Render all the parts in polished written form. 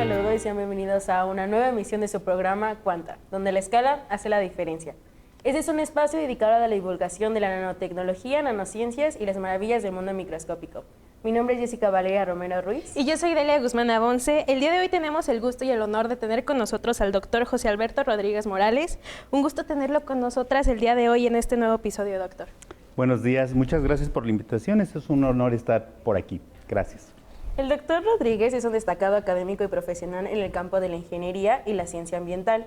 saludo y sean bienvenidos a una nueva emisión de su programa Cuanta, donde la escala hace la diferencia. Este es un espacio dedicado a la divulgación de la nanotecnología, nanociencias y las maravillas del mundo microscópico. Mi nombre es Jessica Valeria Romero Ruiz. Y yo soy Delia Guzmán Abonce. El día de hoy tenemos el gusto y el honor de tener con nosotros al doctor José Alberto Rodríguez Morales. Un gusto tenerlo con nosotras el día de hoy en este nuevo episodio, doctor. Buenos días, muchas gracias por la invitación. Es un honor estar por aquí. Gracias. El doctor Rodríguez es un destacado académico y profesional en el campo de la ingeniería y la ciencia ambiental.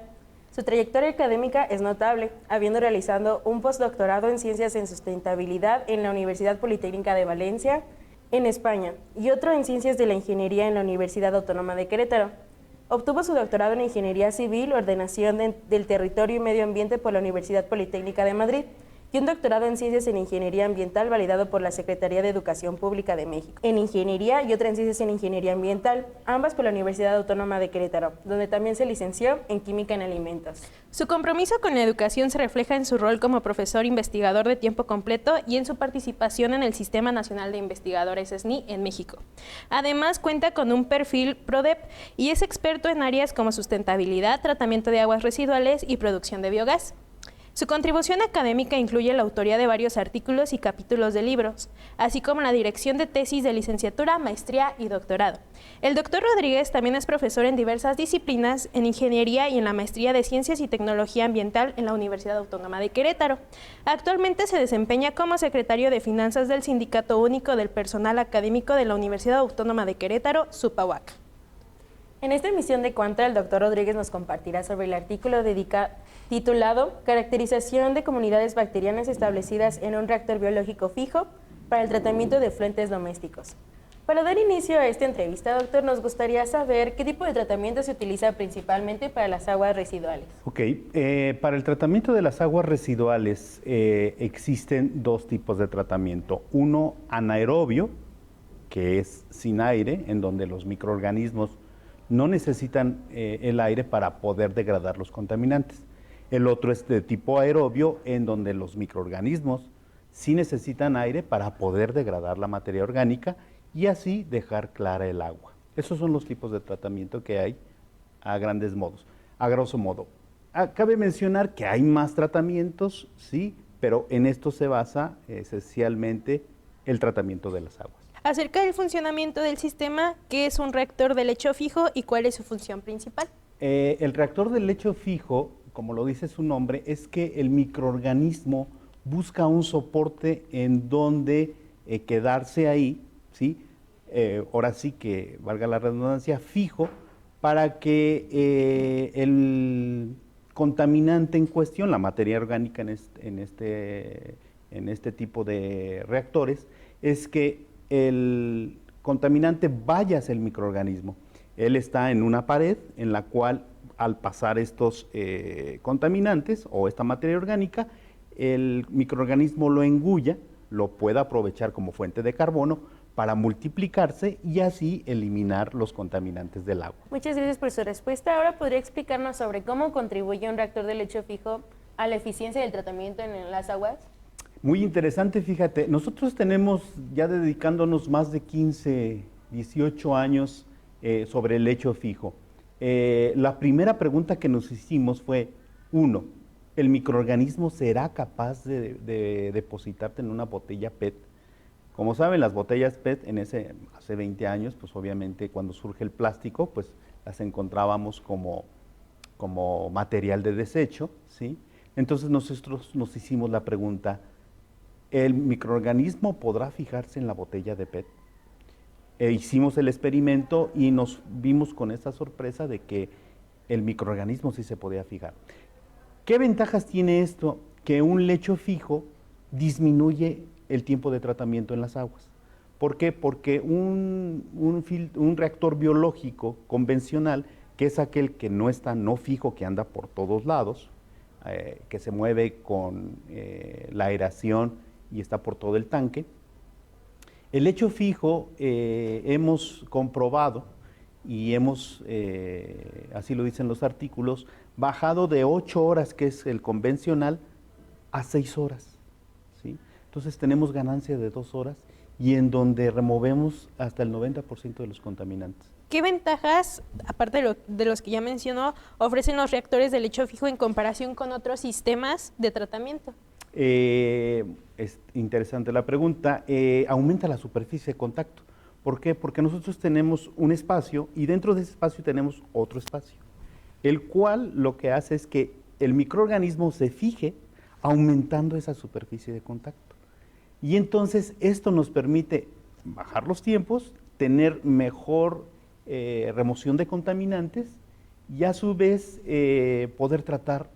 Su trayectoria académica es notable, habiendo realizado un postdoctorado en Ciencias en Sustentabilidad en la Universidad Politécnica de Valencia, en España, y otro en Ciencias de la Ingeniería en la Universidad Autónoma de Querétaro. Obtuvo su doctorado en Ingeniería Civil, Ordenación del Territorio y Medio Ambiente por la Universidad Politécnica de Madrid, y un doctorado en Ciencias en Ingeniería Ambiental validado por la Secretaría de Educación Pública de México, en Ingeniería y otra en Ciencias en Ingeniería Ambiental, ambas por la Universidad Autónoma de Querétaro, donde también se licenció en Química en Alimentos. Su compromiso con la educación se refleja en su rol como profesor investigador de tiempo completo y en su participación en el Sistema Nacional de Investigadores SNI en México. Además, cuenta con un perfil PRODEP y es experto en áreas como sustentabilidad, tratamiento de aguas residuales y producción de biogás. Su contribución académica incluye la autoría de varios artículos y capítulos de libros, así como la dirección de tesis de licenciatura, maestría y doctorado. El doctor Rodríguez también es profesor en diversas disciplinas, en ingeniería y en la maestría de Ciencias y Tecnología Ambiental en la Universidad Autónoma de Querétaro. Actualmente se desempeña como secretario de Finanzas del Sindicato Único del Personal Académico de la Universidad Autónoma de Querétaro, SUPAUAC. En esta emisión de Cuanta, el doctor Rodríguez nos compartirá sobre el artículo titulado Caracterización de comunidades bacterianas establecidas en un reactor biológico fijo para el tratamiento de efluentes domésticos. Para dar inicio a esta entrevista, doctor, nos gustaría saber qué tipo de tratamiento se utiliza principalmente para las aguas residuales. Ok, para el tratamiento de las aguas residuales existen dos tipos de tratamiento. Uno anaerobio, que es sin aire, en donde los microorganismos no necesitan el aire para poder degradar los contaminantes. El otro es de tipo aerobio, en donde los microorganismos sí necesitan aire para poder degradar la materia orgánica y así dejar clara el agua. Esos son los tipos de tratamiento que hay a grandes modos, a grosso modo. Cabe mencionar que hay más tratamientos, sí, pero en esto se basa esencialmente el tratamiento de las aguas. Acerca del funcionamiento del sistema, ¿qué es un reactor de lecho fijo y cuál es su función principal? El reactor de lecho fijo, como lo dice su nombre, es que el microorganismo busca un soporte en donde quedarse ahí, ¿sí? Ahora sí que, valga la redundancia, fijo, para que el contaminante en cuestión, la materia orgánica en este tipo de reactores, es que el contaminante vaya hacia el microorganismo. Él está en una pared en la cual al pasar estos contaminantes o esta materia orgánica, el microorganismo lo engulla, lo puede aprovechar como fuente de carbono para multiplicarse y así eliminar los contaminantes del agua. Muchas gracias por su respuesta. Ahora podría explicarnos sobre cómo contribuye un reactor de lecho fijo a la eficiencia del tratamiento en las aguas. Muy interesante, fíjate, nosotros tenemos ya dedicándonos más de 15, 18 años sobre el lecho fijo. La primera pregunta que nos hicimos fue, uno, ¿el microorganismo será capaz de depositarte en una botella PET? Como saben, las botellas PET hace 20 años, pues obviamente cuando surge el plástico, pues las encontrábamos como material de desecho, ¿sí? Entonces nosotros nos hicimos la pregunta, ¿el microorganismo podrá fijarse en la botella de PET? Hicimos el experimento y nos vimos con esta sorpresa de que el microorganismo sí se podía fijar. ¿Qué ventajas tiene esto? Que un lecho fijo disminuye el tiempo de tratamiento en las aguas. ¿Por qué? Porque un reactor biológico convencional, que es aquel que no está no fijo, que anda por todos lados, que se mueve con la aeración y está por todo el tanque. El lecho fijo hemos comprobado y hemos, así lo dicen los artículos, bajado de 8 horas, que es el convencional, a 6 horas. ¿Sí? Entonces tenemos ganancia de 2 horas y en donde removemos hasta el 90% de los contaminantes. ¿Qué ventajas, aparte de los que ya mencionó, ofrecen los reactores de lecho fijo en comparación con otros sistemas de tratamiento? Es interesante la pregunta. Aumenta la superficie de contacto. ¿Por qué? Porque nosotros tenemos un espacio y dentro de ese espacio tenemos otro espacio, el cual lo que hace es que el microorganismo se fije aumentando esa superficie de contacto. Y entonces esto nos permite bajar los tiempos, tener mejor remoción de contaminantes y a su vez poder tratar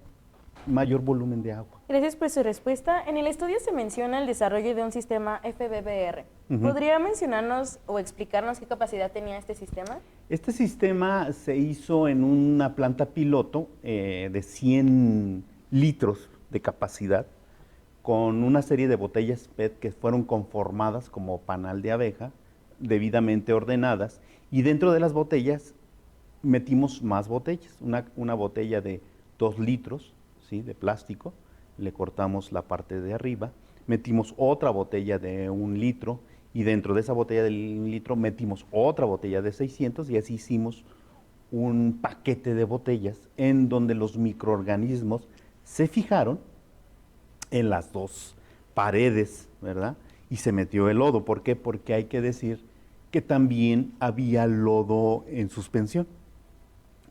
mayor volumen de agua. Gracias por su respuesta. En el estudio se menciona el desarrollo de un sistema FBBR. ¿Podría mencionarnos o explicarnos qué capacidad tenía este sistema? Este sistema se hizo en una planta piloto de 100 litros de capacidad con una serie de botellas PET que fueron conformadas como panal de abeja, debidamente ordenadas, y dentro de las botellas metimos más botellas, una botella de 2 litros, ¿sí?, de plástico, le cortamos la parte de arriba, metimos otra botella de 1 litro y dentro de esa botella de 1 litro metimos otra botella de 600 y así hicimos un paquete de botellas en donde los microorganismos se fijaron en las dos paredes, ¿verdad? Y se metió el lodo. ¿Por qué? Porque hay que decir que también había lodo en suspensión,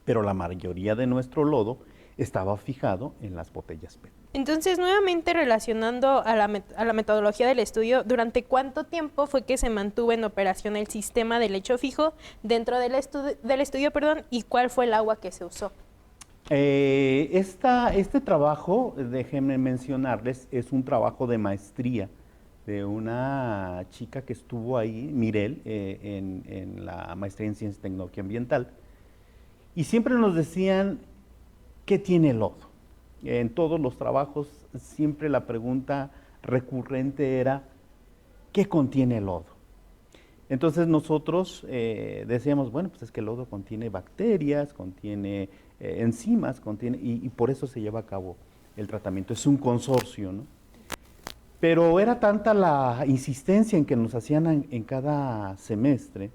pero la mayoría de nuestro lodo estaba fijado en las botellas PET. Entonces, nuevamente relacionando a la metodología del estudio, ¿durante cuánto tiempo fue que se mantuvo en operación el sistema de lecho fijo dentro del estudio, y cuál fue el agua que se usó? Este trabajo, déjenme mencionarles, es un trabajo de maestría de una chica que estuvo ahí, Mirel, en la maestría en Ciencia y Tecnología Ambiental, y siempre nos decían, ¿qué tiene el lodo? En todos los trabajos siempre la pregunta recurrente era, ¿qué contiene el lodo? Entonces nosotros decíamos, bueno, pues es que el lodo contiene bacterias, contiene enzimas, y por eso se lleva a cabo el tratamiento. Es un consorcio, ¿no? Pero era tanta la insistencia en que nos hacían en cada semestre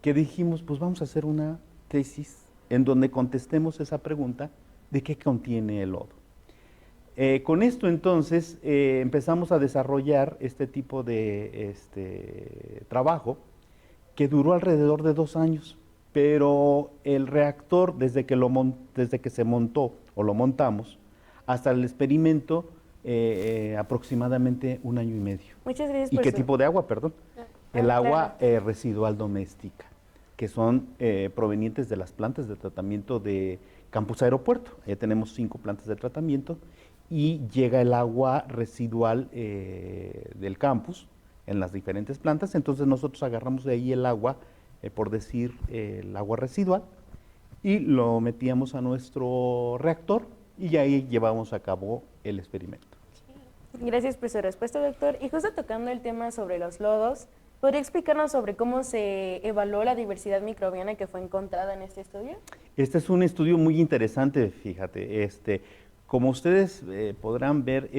que dijimos, pues vamos a hacer una tesis en donde contestemos esa pregunta de qué contiene el lodo. Con esto entonces empezamos a desarrollar este tipo de trabajo que duró alrededor de 2 años, pero el reactor desde que se montó o lo montamos hasta el experimento aproximadamente 1 año y medio. Muchas gracias. ¿Y qué tipo de agua, perdón? El agua residual doméstica, que son provenientes de las plantas de tratamiento de Campus Aeropuerto. Ya tenemos 5 plantas de tratamiento y llega el agua residual del campus en las diferentes plantas. Entonces nosotros agarramos de ahí el agua, por decir el agua residual, y lo metíamos a nuestro reactor y ahí llevamos a cabo el experimento. Gracias por su respuesta, doctor. Y justo tocando el tema sobre los lodos, ¿podría explicarnos sobre cómo se evaluó la diversidad microbiana que fue encontrada en este estudio? Este es un estudio muy interesante, fíjate. Como ustedes podrán ver,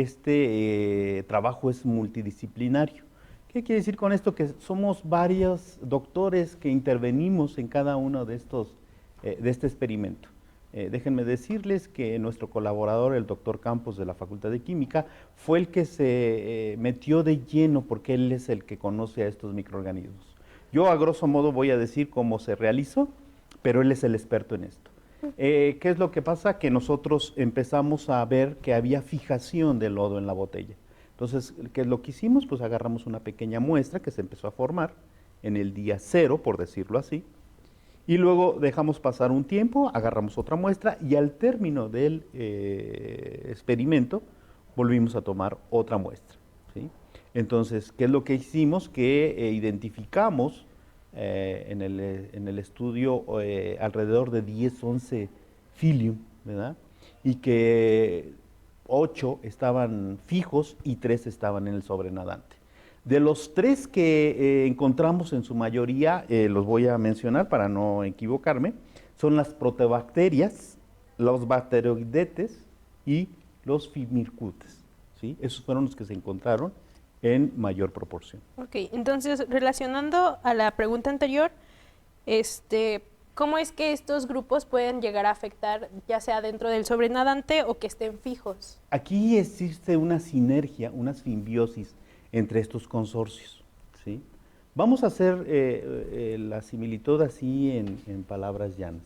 trabajo es multidisciplinario. ¿Qué quiere decir con esto? Que somos varios doctores que intervenimos en cada uno de este experimento. Déjenme decirles que nuestro colaborador, el doctor Campos de la Facultad de Química, fue el que se metió de lleno porque él es el que conoce a estos microorganismos. Yo a grosso modo voy a decir cómo se realizó, pero él es el experto en esto. ¿Qué es lo que pasa? Que nosotros empezamos a ver que había fijación de lodo en la botella. Entonces, ¿qué es lo que hicimos? Pues agarramos una pequeña muestra que se empezó a formar en el día 0, por decirlo así, y luego dejamos pasar un tiempo, agarramos otra muestra y al término del experimento volvimos a tomar otra muestra, ¿sí? Entonces, ¿qué es lo que hicimos? Que identificamos en el estudio alrededor de 10, 11 Filium, ¿verdad? Y que 8 estaban fijos y 3 estaban en el sobrenadante. De los 3 que encontramos en su mayoría, los voy a mencionar para no equivocarme, son las protobacterias, los bacteroidetes y los firmicutes, ¿sí? Esos fueron los que se encontraron en mayor proporción. Ok, entonces relacionando a la pregunta anterior, ¿Cómo es que estos grupos pueden llegar a afectar, ya sea dentro del sobrenadante o que estén fijos? Aquí existe una sinergia, una simbiosis entre estos consorcios, ¿sí? Vamos a hacer la similitud así en palabras llanas.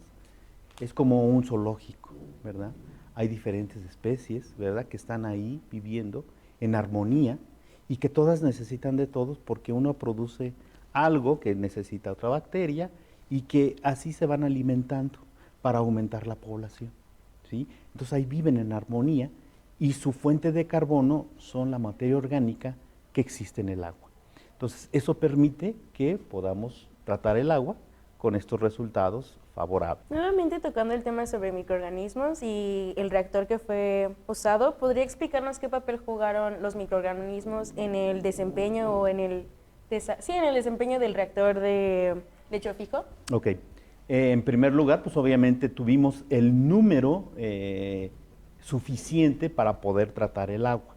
Es como un zoológico, ¿verdad? Hay diferentes especies, ¿verdad?, que están ahí viviendo en armonía y que todas necesitan de todos porque uno produce algo que necesita otra bacteria y que así se van alimentando para aumentar la población, ¿sí? Entonces ahí viven en armonía y su fuente de carbono son la materia orgánica que existe en el agua. Entonces eso permite que podamos tratar el agua con estos resultados favorables. Nuevamente tocando el tema sobre microorganismos y el reactor que fue usado, ¿podría explicarnos qué papel jugaron los microorganismos en el desempeño o en el desempeño del reactor de lecho fijo? Ok. En primer lugar, pues obviamente tuvimos el número suficiente para poder tratar el agua.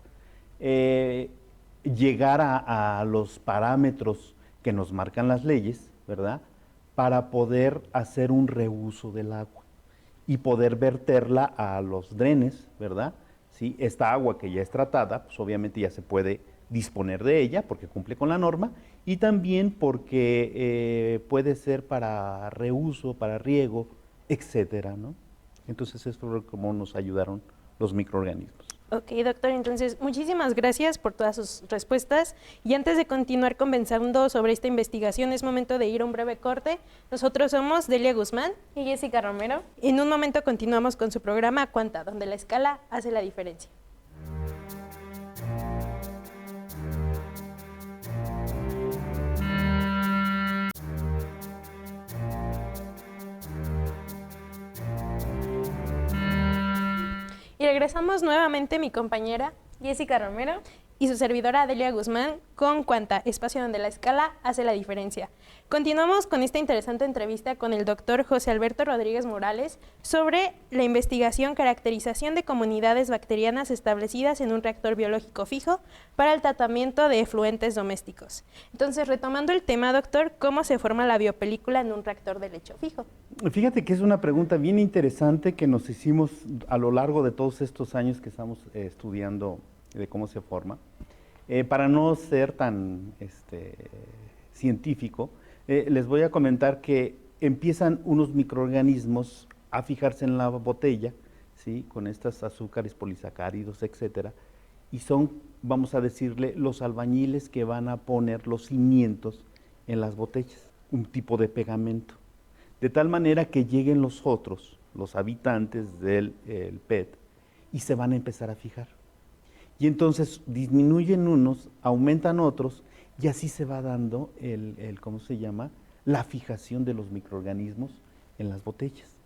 Llegar a los parámetros que nos marcan las leyes, ¿verdad?, para poder hacer un reuso del agua y poder verterla a los drenes, ¿verdad? ¿Sí? Esta agua que ya es tratada, pues obviamente ya se puede disponer de ella porque cumple con la norma y también porque puede ser para reuso, para riego, etcétera, ¿no? Entonces esto es como nos ayudaron los microorganismos. Ok, doctor, entonces muchísimas gracias por todas sus respuestas. Y antes de continuar conversando sobre esta investigación, es momento de ir a un breve corte. Nosotros somos Delia Guzmán y Jessica Romero. En un momento continuamos con su programa Cuanta, donde la escala hace la diferencia. Y regresamos nuevamente mi compañera Jessica Romero y su servidora Delia Guzmán con Cuanta, espacio donde la escala hace la diferencia. Continuamos con esta interesante entrevista con el doctor José Alberto Rodríguez Morales sobre la investigación caracterización de comunidades bacterianas establecidas en un reactor biológico fijo para el tratamiento de efluentes domésticos. Entonces, retomando el tema, doctor, ¿cómo se forma la biopelícula en un reactor de lecho fijo? Fíjate que es una pregunta bien interesante que nos hicimos a lo largo de todos estos años que estamos estudiando de cómo se forma. Para no ser tan científico, les voy a comentar que empiezan unos microorganismos a fijarse en la botella, ¿sí?, con estos azúcares polisacáridos, etcétera, y son, vamos a decirle, los albañiles que van a poner los cimientos en las botellas, un tipo de pegamento, de tal manera que lleguen los otros, los habitantes del PET, y se van a empezar a fijar. Y entonces disminuyen unos, aumentan otros, y así se va dando ¿cómo se llama?, la fijación de los microorganismos en las botellas.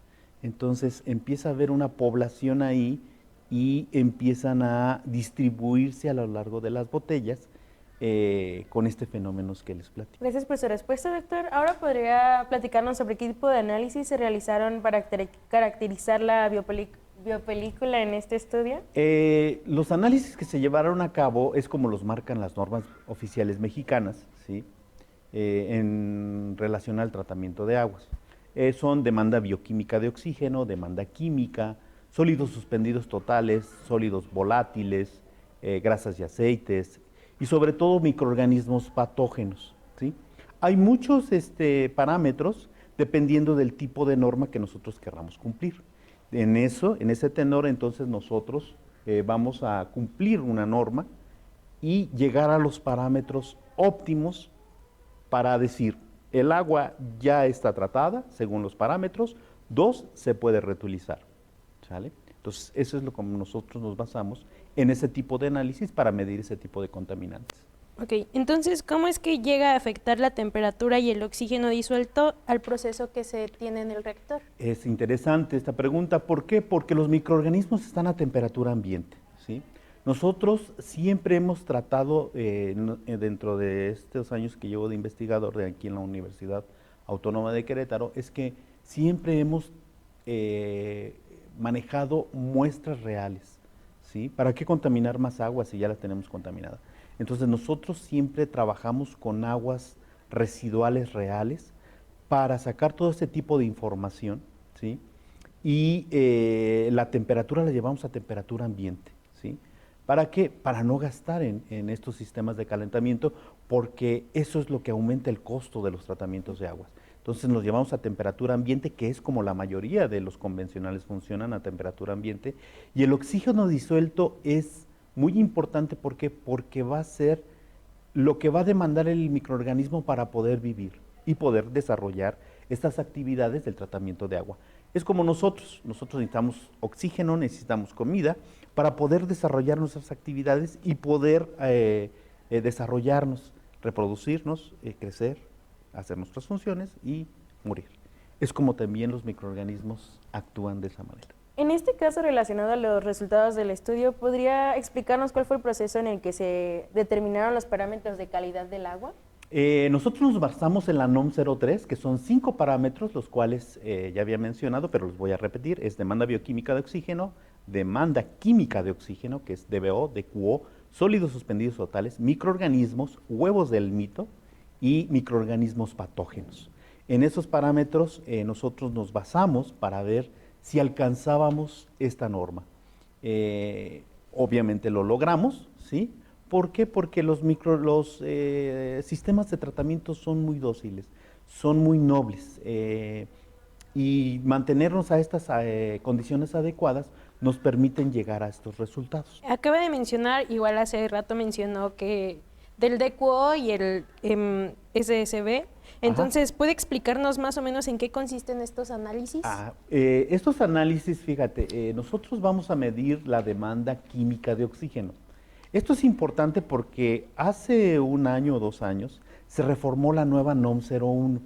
Entonces empieza a haber una población ahí y empiezan a distribuirse a lo largo de las botellas con este fenómeno que les platico. Gracias por su respuesta, doctor. Ahora podría platicarnos sobre qué tipo de análisis se realizaron para caracterizar la biopelícula en este estudio. Los análisis que se llevaron a cabo es como los marcan las normas oficiales mexicanas, ¿sí?, en relación al tratamiento de aguas. Son demanda bioquímica de oxígeno, demanda química, sólidos suspendidos totales, sólidos volátiles, grasas y aceites, y sobre todo microorganismos patógenos, ¿sí? Hay muchos parámetros dependiendo del tipo de norma que nosotros querramos cumplir. En ese tenor, entonces nosotros vamos a cumplir una norma y llegar a los parámetros óptimos para decir, el agua ya está tratada según los parámetros, 2, se puede reutilizar, ¿sale? Entonces, eso es lo que nosotros nos basamos en ese tipo de análisis para medir ese tipo de contaminantes. Ok, entonces, ¿cómo es que llega a afectar la temperatura y el oxígeno disuelto al proceso que se tiene en el reactor? Es interesante esta pregunta. ¿Por qué? Porque los microorganismos están a temperatura ambiente, ¿sí? Nosotros siempre hemos tratado, dentro de estos años que llevo de investigador aquí en la Universidad Autónoma de Querétaro, es que siempre hemos manejado muestras reales, ¿sí? ¿Para qué contaminar más agua si ya la tenemos contaminada? Entonces nosotros siempre trabajamos con aguas residuales reales para sacar todo este tipo de información, ¿sí? Y la temperatura la llevamos a temperatura ambiente, ¿sí? ¿Para qué? Para no gastar en estos sistemas de calentamiento, porque eso es lo que aumenta el costo de los tratamientos de aguas. Entonces nos llevamos a temperatura ambiente, que es como la mayoría de los convencionales funcionan a temperatura ambiente, y el oxígeno disuelto es muy importante, ¿por qué? Porque va a ser lo que va a demandar el microorganismo para poder vivir y poder desarrollar estas actividades del tratamiento de agua. Es como nosotros necesitamos oxígeno, necesitamos comida para poder desarrollar nuestras actividades y poder desarrollarnos, reproducirnos, crecer, hacer nuestras funciones y morir. Es como también los microorganismos actúan de esa manera. En este caso, relacionado a los resultados del estudio, ¿podría explicarnos cuál fue el proceso en el que se determinaron los parámetros de calidad del agua? Nosotros nos basamos en la NOM 03, que son 5 parámetros, los cuales ya había mencionado, pero los voy a repetir. Es demanda bioquímica de oxígeno, demanda química de oxígeno, que es DBO, DQO, sólidos suspendidos totales, microorganismos, huevos del mito y microorganismos patógenos. En esos parámetros nosotros nos basamos para ver si alcanzábamos esta norma. Obviamente lo logramos, ¿sí? ¿Por qué? Porque los sistemas de tratamiento son muy dóciles, son muy nobles, y mantenernos a estas condiciones adecuadas nos permiten llegar a estos resultados. Acaba de mencionar, igual hace rato mencionó que del DQO y el SSB. Entonces, ¿puede explicarnos más o menos en qué consisten estos análisis? Estos análisis, fíjate, nosotros vamos a medir la demanda química de oxígeno. Esto es importante porque hace 1 año o 2 años se reformó la nueva NOM 01.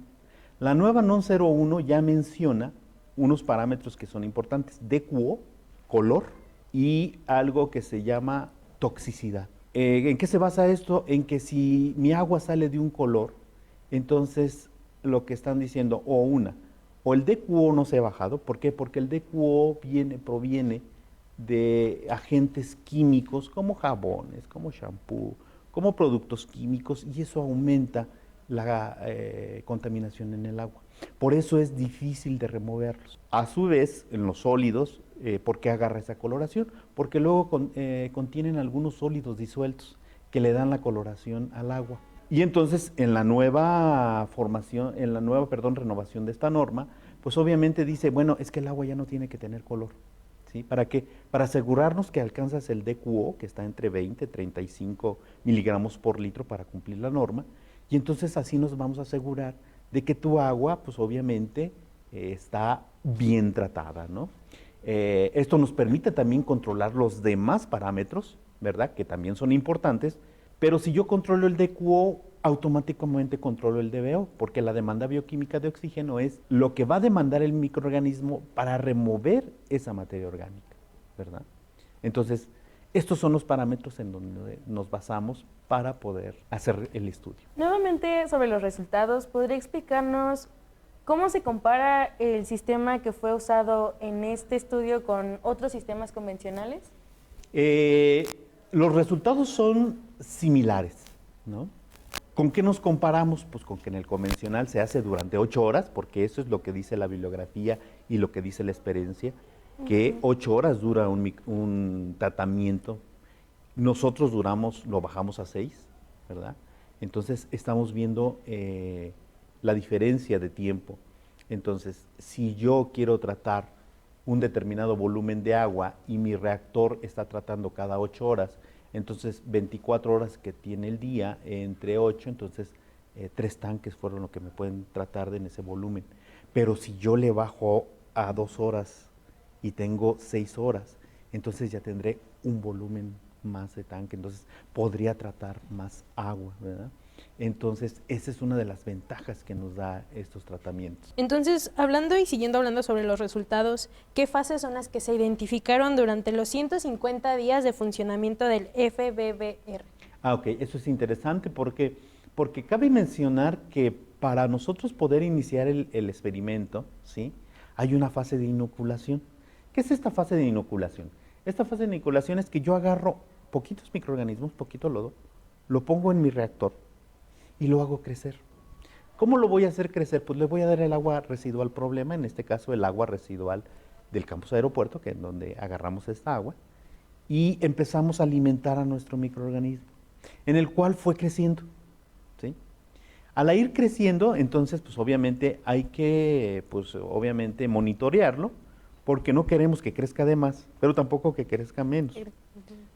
La nueva NOM 01 ya menciona unos parámetros que son importantes: DQO, color, y algo que se llama toxicidad. ¿En qué se basa esto? En que si mi agua sale de un color, entonces lo que están diciendo, o el DQO no se ha bajado. ¿Por qué? Porque el DQO proviene de agentes químicos como jabones, como shampoo, como productos químicos, y eso aumenta la contaminación en el agua. Por eso es difícil de removerlos. A su vez, en los sólidos, ¿por qué agarra esa coloración? Porque luego contienen algunos sólidos disueltos que le dan la coloración al agua. Y entonces en la nueva renovación de esta norma, pues obviamente dice, bueno, es que el agua ya no tiene que tener color. ¿Sí? ¿Para qué? Para asegurarnos que alcanzas el DQO, que está entre 20 y 35 miligramos por litro para cumplir la norma, y entonces así nos vamos a asegurar de que tu agua, pues obviamente, está bien tratada, ¿no? Esto nos permite también controlar los demás parámetros, ¿verdad? Que también son importantes, pero si yo controlo el DQO, automáticamente controlo el DBO, porque la demanda bioquímica de oxígeno es lo que va a demandar el microorganismo para remover esa materia orgánica, ¿verdad? Entonces, estos son los parámetros en donde nos basamos para poder hacer el estudio. Nuevamente, sobre los resultados, ¿podría explicarnos cómo se compara el sistema que fue usado en este estudio con otros sistemas convencionales? Los resultados son similares, ¿no? ¿Con qué nos comparamos? Pues con que en el convencional se hace durante 8 horas, porque eso es lo que dice la bibliografía y lo que dice la experiencia, que 8 horas dura un tratamiento. Nosotros lo bajamos a 6, ¿verdad? Entonces estamos viendo la diferencia de tiempo. Entonces, si yo quiero tratar un determinado volumen de agua y mi reactor está tratando cada 8 horas, entonces 24 horas que tiene el día, entre 8, entonces 3 tanques fueron lo que me pueden tratar en ese volumen. Pero si yo le bajo a 2 horas y tengo 6 horas, entonces ya tendré un volumen más de tanque, entonces podría tratar más agua, ¿verdad? Entonces, esa es una de las ventajas que nos da estos tratamientos. Entonces, hablando y siguiendo hablando sobre los resultados, ¿qué fases son las que se identificaron durante los 150 días de funcionamiento del FBBR? Ok, eso es interesante porque cabe mencionar que para nosotros poder iniciar el experimento, ¿sí?, hay una fase de inoculación. ¿Qué es esta fase de inoculación? Esta fase de inoculación es que yo agarro poquitos microorganismos, poquito lodo, lo pongo en mi reactor y lo hago crecer. ¿Cómo lo voy a hacer crecer? Pues le voy a dar el agua residual problema, en este caso el agua residual del campus aeropuerto, que es donde agarramos esta agua, y empezamos a alimentar a nuestro microorganismo, en el cual fue creciendo, ¿sí? Al ir creciendo, entonces, pues obviamente hay que, pues obviamente monitorearlo, porque no queremos que crezca de más, pero tampoco que crezca menos,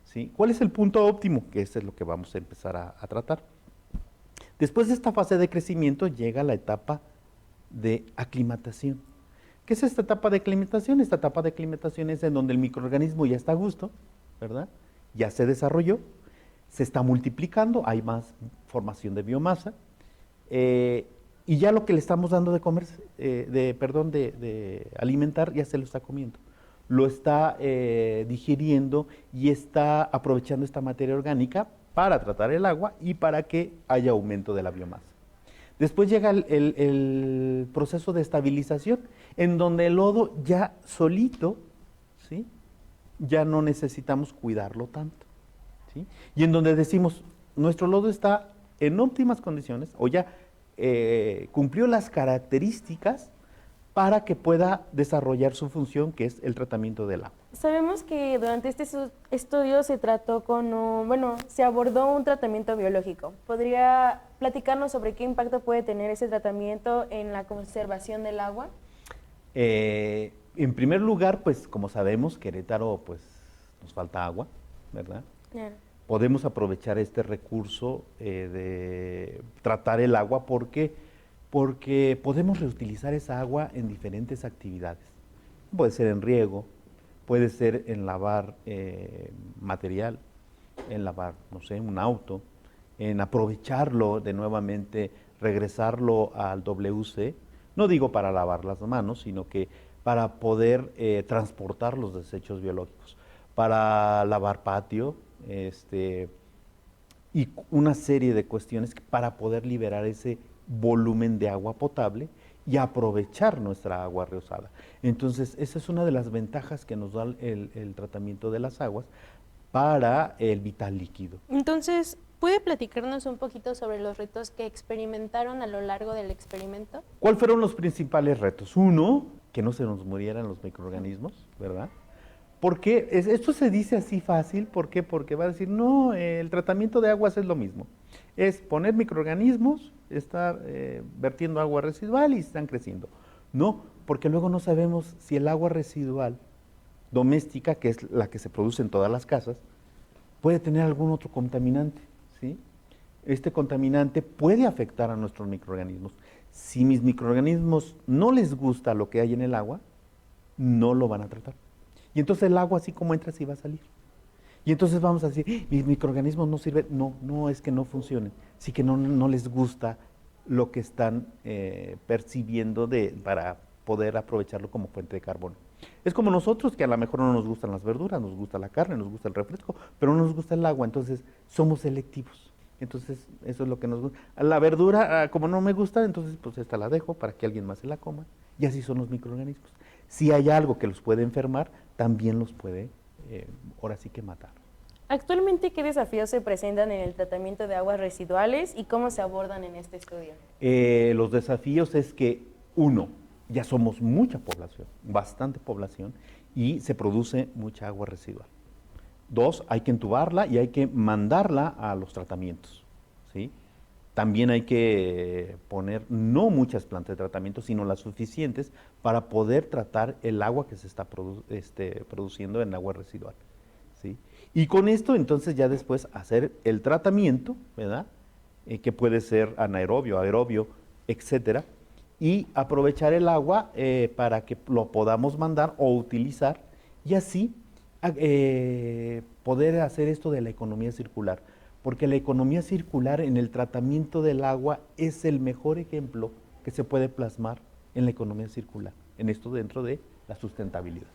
¿sí? ¿Cuál es el punto óptimo? Que ese es lo que vamos a empezar a tratar. Después de esta fase de crecimiento llega la etapa de aclimatación. ¿Qué es esta etapa de aclimatación? Esta etapa de aclimatación es en donde el microorganismo ya está a gusto, ¿verdad? Ya se desarrolló, se está multiplicando, hay más formación de biomasa, y ya lo que le estamos dando de comer, de alimentar, ya se lo está comiendo. Lo está digiriendo y está aprovechando esta materia orgánica para tratar el agua y para que haya aumento de la biomasa. Después llega el proceso de estabilización, en donde el lodo ya solito, ¿sí? Ya no necesitamos cuidarlo tanto, ¿sí? Y en donde decimos, nuestro lodo está en óptimas condiciones, o ya cumplió las características para que pueda desarrollar su función, que es el tratamiento del agua. Sabemos que durante este estudio se trató se abordó un tratamiento biológico. ¿Podría platicarnos sobre qué impacto puede tener ese tratamiento en la conservación del agua? En primer lugar, pues como sabemos, Querétaro, pues nos falta agua, ¿verdad? Claro. Podemos aprovechar este recurso de tratar el agua porque podemos reutilizar esa agua en diferentes actividades. Puede ser en riego, puede ser en lavar material, en lavar, no sé, un auto, en aprovecharlo de nuevamente, regresarlo al WC, no digo para lavar las manos, sino que para poder transportar los desechos biológicos, para lavar patio, y una serie de cuestiones para poder liberar ese volumen de agua potable y aprovechar nuestra agua reusada. Entonces, esa es una de las ventajas que nos da el tratamiento de las aguas para el vital líquido. Entonces, ¿puede platicarnos un poquito sobre los retos que experimentaron a lo largo del experimento? ¿Cuáles fueron los principales retos? Uno, que no se nos murieran los microorganismos, ¿verdad? Porque esto se dice así fácil, ¿por qué? Porque va a decir, no, el tratamiento de aguas es lo mismo. Es poner microorganismos, estar vertiendo agua residual y están creciendo. No, porque luego no sabemos si el agua residual doméstica, que es la que se produce en todas las casas, puede tener algún otro contaminante, ¿sí? Este contaminante puede afectar a nuestros microorganismos. Si mis microorganismos no les gusta lo que hay en el agua, no lo van a tratar. Y entonces el agua así como entra, así va a salir. Y entonces vamos a decir, mis microorganismos no sirven. No, no es que no funcionen, sí que no les gusta lo que están percibiendo para poder aprovecharlo como fuente de carbono. Es como nosotros, que a lo mejor no nos gustan las verduras, nos gusta la carne, nos gusta el refresco, pero no nos gusta el agua, entonces somos selectivos. Entonces eso es lo que nos gusta. La verdura, como no me gusta, entonces pues esta la dejo para que alguien más se la coma. Y así son los microorganismos. Si hay algo que los puede enfermar, también los puede, ahora sí que matar. Actualmente, ¿qué desafíos se presentan en el tratamiento de aguas residuales y cómo se abordan en este estudio? Los desafíos es que, uno, ya somos mucha población, bastante población, y se produce mucha agua residual. Dos, hay que entubarla y hay que mandarla a los tratamientos, ¿sí? También hay que poner no muchas plantas de tratamiento, sino las suficientes para poder tratar el agua que se está produciendo en agua residual, ¿sí? Y con esto, entonces, ya después hacer el tratamiento, ¿verdad? Que puede ser anaerobio, aerobio, etcétera, y aprovechar el agua para que lo podamos mandar o utilizar, y así poder hacer esto de la economía circular. Porque la economía circular en el tratamiento del agua es el mejor ejemplo que se puede plasmar en la economía circular, en esto dentro de la sustentabilidad.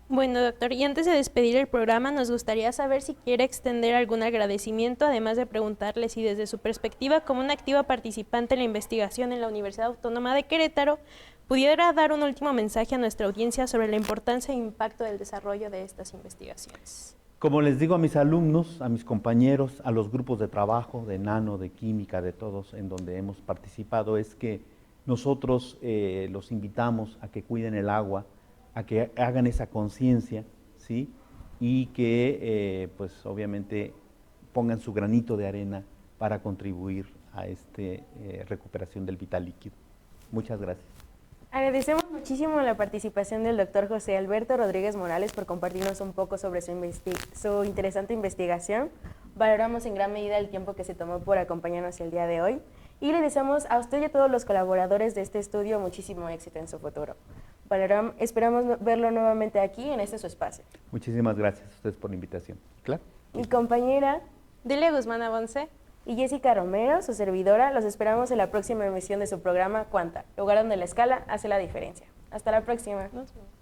Bueno, doctor, y antes de despedir el programa, nos gustaría saber si quiere extender algún agradecimiento, además de preguntarle si desde su perspectiva como una activa participante en la investigación en la Universidad Autónoma de Querétaro, pudiera dar un último mensaje a nuestra audiencia sobre la importancia e impacto del desarrollo de estas investigaciones. Como les digo a mis alumnos, a mis compañeros, a los grupos de trabajo, de nano, de química, de todos en donde hemos participado, es que nosotros los invitamos a que cuiden el agua, a que hagan esa conciencia, ¿sí? Y que, pues obviamente, pongan su granito de arena para contribuir a esta recuperación del vital líquido. Muchas gracias. Agradecemos muchísimo la participación del doctor José Alberto Rodríguez Morales por compartirnos un poco sobre su interesante investigación. Valoramos en gran medida el tiempo que se tomó por acompañarnos el día de hoy y le deseamos a usted y a todos los colaboradores de este estudio muchísimo éxito en su futuro. Esperamos verlo nuevamente aquí en este su espacio. Muchísimas gracias a ustedes por la invitación. Claro. Mi compañera Delia Guzmán Abonce y Jessica Romero, su servidora, los esperamos en la próxima emisión de su programa Cuanta, lugar donde la escala hace la diferencia. Hasta la próxima. Nos vemos.